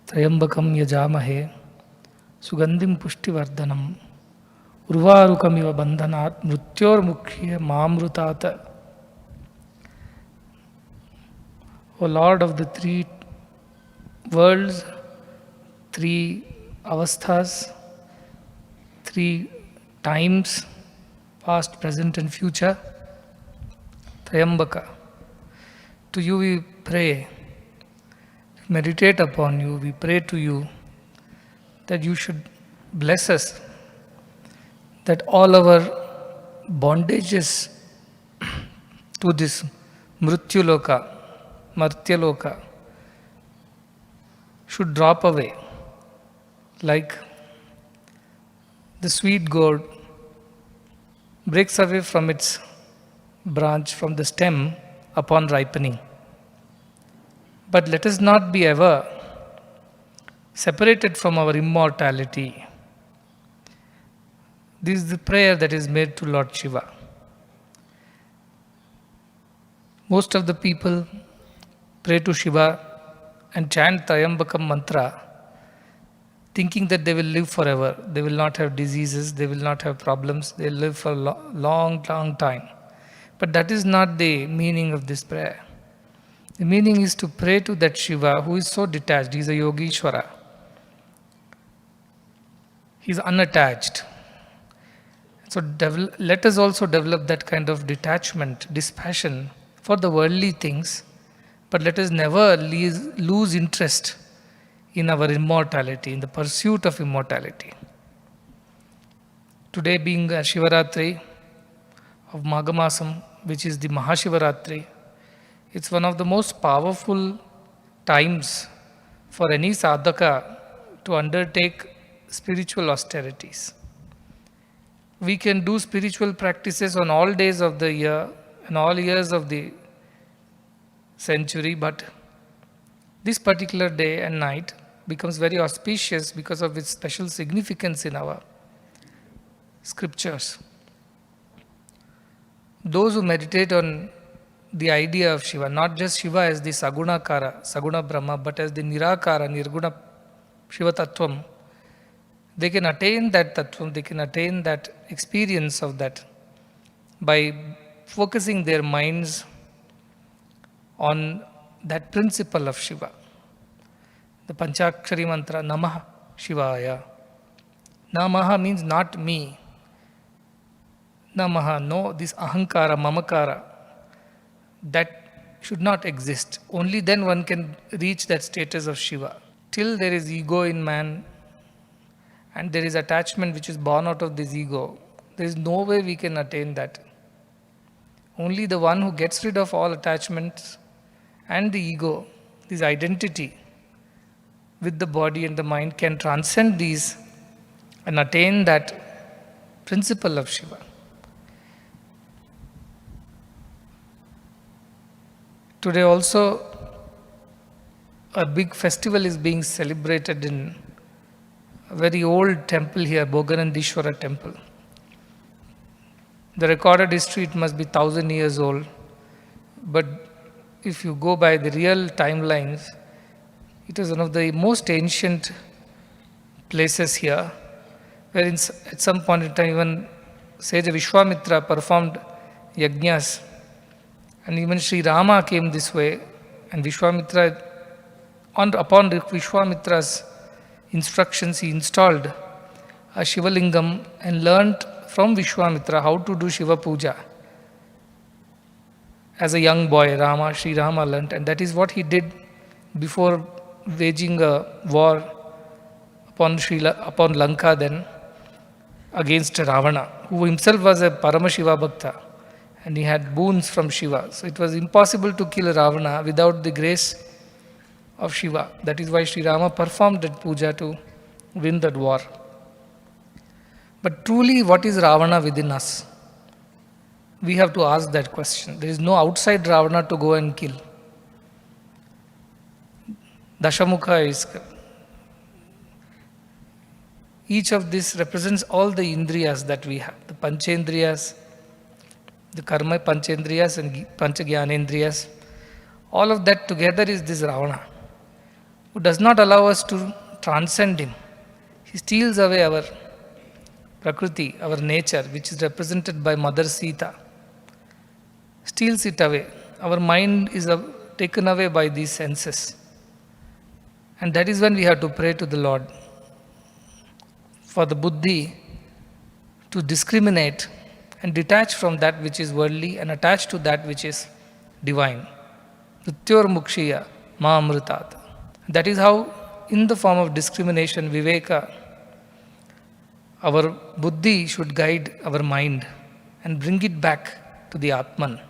Trayambakam yajamahe sugandim pushtivardhanam urvarukamiva bandhanat mrityor mukhya mamrutat. O Lord of the three worlds, three avasthas, three times, past, present, and future, Trayambaka, to you we pray, meditate upon you, we pray to you that you should bless us, that all our bondages to this Mrityuloka, Martyaloka, should drop away like the sweet gourd breaks away from its branch, from the stem upon ripening. But let us not be ever separated from our immortality. This is the prayer that is made to Lord Shiva. Most of the people pray to Shiva and chant Trayambakam mantra, thinking that they will live forever. They will not have diseases, they will not have problems, they will live for a long, long time. But that is not the meaning of this prayer. The meaning is to pray to that Shiva who is so detached. He is a Yogishwara. He is unattached. So let us also develop that kind of detachment, dispassion for the worldly things, but let us never lose interest in our immortality, in the pursuit of immortality. Today being a Shivaratri of Maghamasam, which is the Maha Shivaratri, it's one of the most powerful times for any sadhaka to undertake spiritual austerities. We can do spiritual practices on all days of the year and all years of the century, but this particular day and night becomes very auspicious because of its special significance in our scriptures. Those who meditate on the idea of Shiva, not just Shiva as the Sagunakara, Saguna Brahma, but as the Nirakara, Nirguna Shiva Tattvam, they can attain that Tattvam, they can attain that experience of that by focusing their minds on that principle of Shiva. The Panchakshari mantra, Namaha Shivaya. Namaha means not me. Namaha, no, this ahankara, mamakara, that should not exist. Only then one can reach that status of Shiva. Till there is ego in man and there is attachment which is born out of this ego, there is no way we can attain that. Only the one who gets rid of all attachments and the ego, this identity with the body and the mind, can transcend these and attain that principle of Shiva. Today also a big festival is being celebrated in a very old temple here, Bhoganandishwara temple. The recorded history, it must be 1,000 years old, but if you go by the real timelines, it is one of the most ancient places here, where at some point in time even Sage Vishwamitra performed yajnas, and even Sri Rama came this way, and Vishwamitra, upon Vishwamitra's instructions, he installed a Shivalingam and learnt from Vishwamitra how to do Shiva Puja. As a young boy, Sri Rama learnt, and that is what he did before waging a war upon Lanka then against Ravana, who himself was a Paramashiva Bhakta, and he had boons from Shiva. So it was impossible to kill Ravana without the grace of Shiva. That is why Sri Rama performed that puja to win that war. But truly, what is Ravana within us? We have to ask that question. There is no outside Ravana to go and kill. Dashamukha is. Each of this represents all the indriyas that we have. The Panchendriyas, the Karma Panchendriyas and Panchagyanendriyas. All of that together is this Ravana. who does not allow us to transcend him. He steals away our Prakriti, our nature, which is represented by Mother Sita, steals it away. Our mind is taken away by these senses. And that is when we have to pray to the Lord for the buddhi to discriminate and detach from that which is worldly and attach to that which is divine. Mrityor mukshiya ma amritat. That is how, in the form of discrimination, viveka, our buddhi should guide our mind and bring it back to the Atman.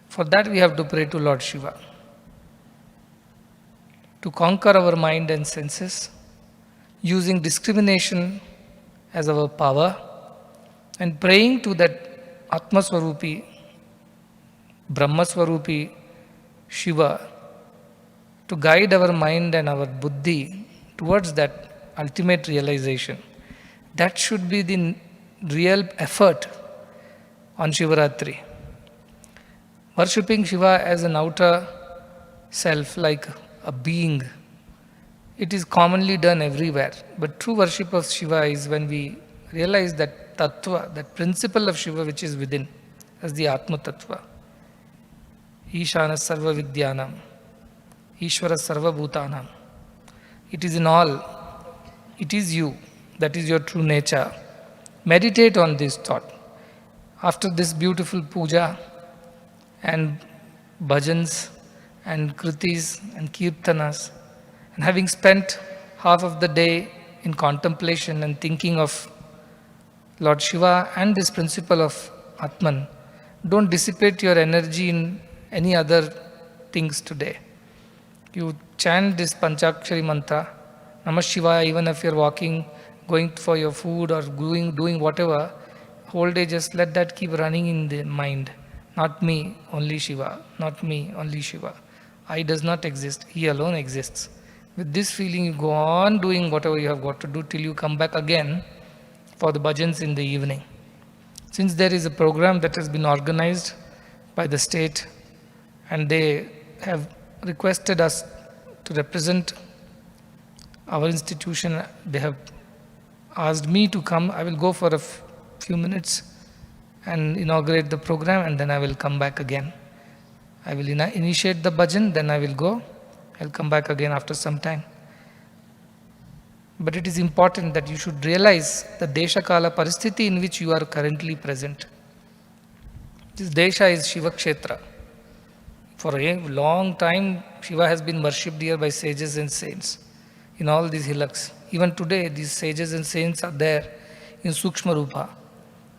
For that we have to pray to Lord Shiva, to conquer our mind and senses, using discrimination as our power, and praying to that Atma Swarupi, Brahma Swarupi Shiva, to guide our mind and our buddhi towards that ultimate realization. That should be the real effort on Shivaratri. Worshipping Shiva as an outer self, like a being, it is commonly done everywhere. But true worship of Shiva is when we realize that tattva, that principle of Shiva which is within, as the Atma Tattva. Ishana Sarva Vidyanam, Ishvara Sarva Bhutanam. It is in all. It is you. That is your true nature. Meditate on this thought. After this beautiful puja and bhajans and kritis and kirtanas, and having spent half of the day in contemplation and thinking of Lord Shiva and this principle of Atman, don't dissipate your energy in any other things today. You chant this Panchakshari mantra, Namah Shivaya, even if you're walking, going for your food or doing whatever, whole day just let that keep running in the mind. Not me, only Shiva. Not me, only Shiva. I does not exist. He alone exists. With this feeling, you go on doing whatever you have got to do till you come back again for the bhajans in the evening. Since there is a program that has been organized by the state and they have requested us to represent our institution, they have asked me to come. I will go for a few minutes and inaugurate the program, and then I will come back again. I will initiate the bhajan, then I will go. I'll come back again after some time. But it is important that you should realize the Desha Kala Paristhiti in which you are currently present. This Desha is Shiva Kshetra. For a long time, Shiva has been worshipped here by sages and saints in all these hillocks. Even today, these sages and saints are there in Sukshma Rupa.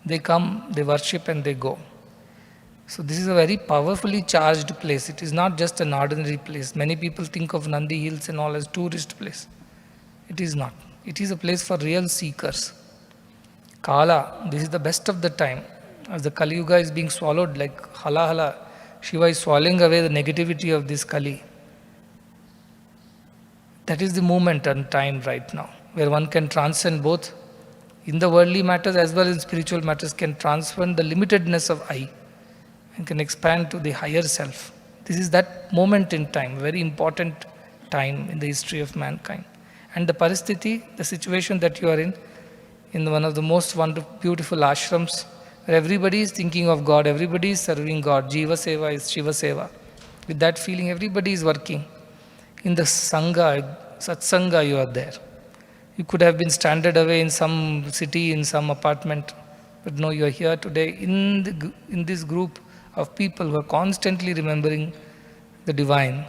They come, they worship and they go. So this is a very powerfully charged place. It is not just an ordinary place. Many people think of Nandi Hills and all as tourist place. It is not. It is a place for real seekers. Kala, this is the best of the time. As the Kali Yuga is being swallowed like hala hala, Shiva is swallowing away the negativity of this Kali. That is the moment and time right now, where one can transcend both in the worldly matters as well as spiritual matters, can transcend the limitedness of I and can expand to the higher self. This is that moment in time, very important time in the history of mankind. And the paristhiti, the situation that you are in one of the most wonderful, beautiful ashrams, where everybody is thinking of God, everybody is serving God. Jiva Seva is Shiva Seva. With that feeling, everybody is working. In the Sangha, Satsanga, you are there. You could have been stranded away in some city, in some apartment, but no, you are here today in this group of people who are constantly remembering the divine.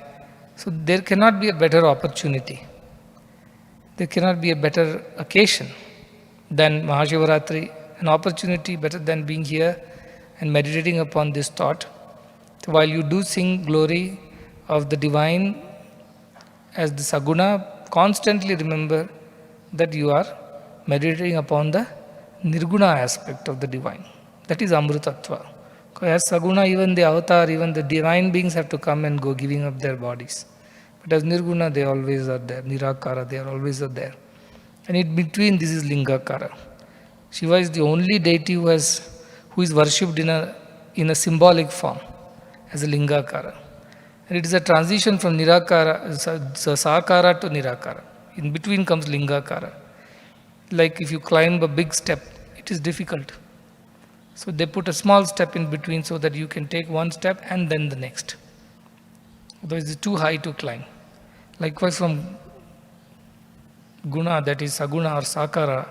So there cannot be a better opportunity. There cannot be a better occasion than Maha Shivaratri, an opportunity better than being here and meditating upon this thought. So while you do sing glory of the divine as the Saguna, constantly remember that you are meditating upon the Nirguna aspect of the divine. That is Amrutattva. As Saguna, even the avatar, even the divine beings have to come and go, giving up their bodies. But as Nirguna, they always are there. Nirakara, they are always there. And in between, this is Lingakara. Shiva is the only deity who is worshipped in a symbolic form as a Lingakara. And it is a transition from Nirakara, Sakara to Nirakara. In between comes Lingakara. Like if you climb a big step, it is difficult. So they put a small step in between so that you can take one step and then the next. Otherwise it's too high to climb. Likewise from Guna, that is Saguna or Sakara,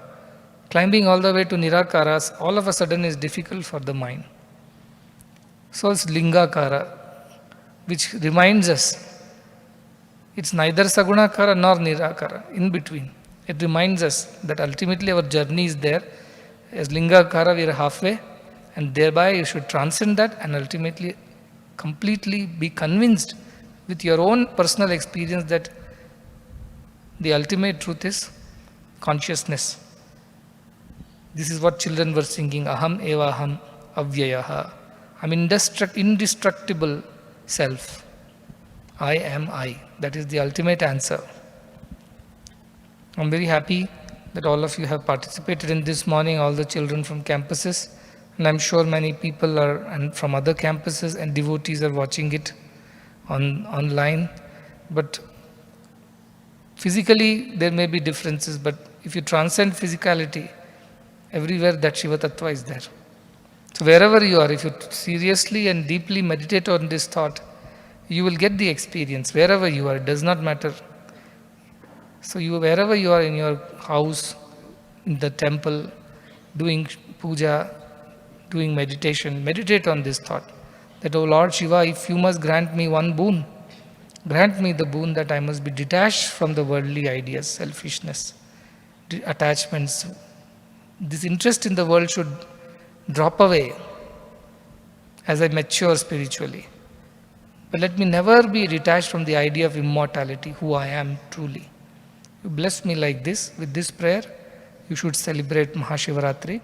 climbing all the way to Nirakara, all of a sudden is difficult for the mind. So it's Lingakara, which reminds us it's neither Sagunakara nor Nirakara, in between. It reminds us that ultimately our journey is there. As Lingakara, we are halfway, and thereby you should transcend that and ultimately completely be convinced with your own personal experience that the ultimate truth is consciousness. This is what children were singing, Aham eva aham avyayaha. I'm indestructible self. I am I. That is the ultimate answer. I'm very happy that all of you have participated in this morning, all the children from campuses. And I'm sure many people are and from other campuses and devotees are watching it online. But physically, there may be differences, but if you transcend physicality, everywhere that Shiva Tattva is there. So wherever you are, if you seriously and deeply meditate on this thought, you will get the experience. Wherever you are, it does not matter. So wherever you are in your house, in the temple, doing puja, doing meditation, meditate on this thought. That, O Lord Shiva, if you must grant me one boon, grant me the boon that I must be detached from the worldly ideas, selfishness, attachments. This interest in the world should drop away as I mature spiritually. But let me never be detached from the idea of immortality, who I am truly. You bless me like this, with this prayer, you should celebrate Maha Shivaratri.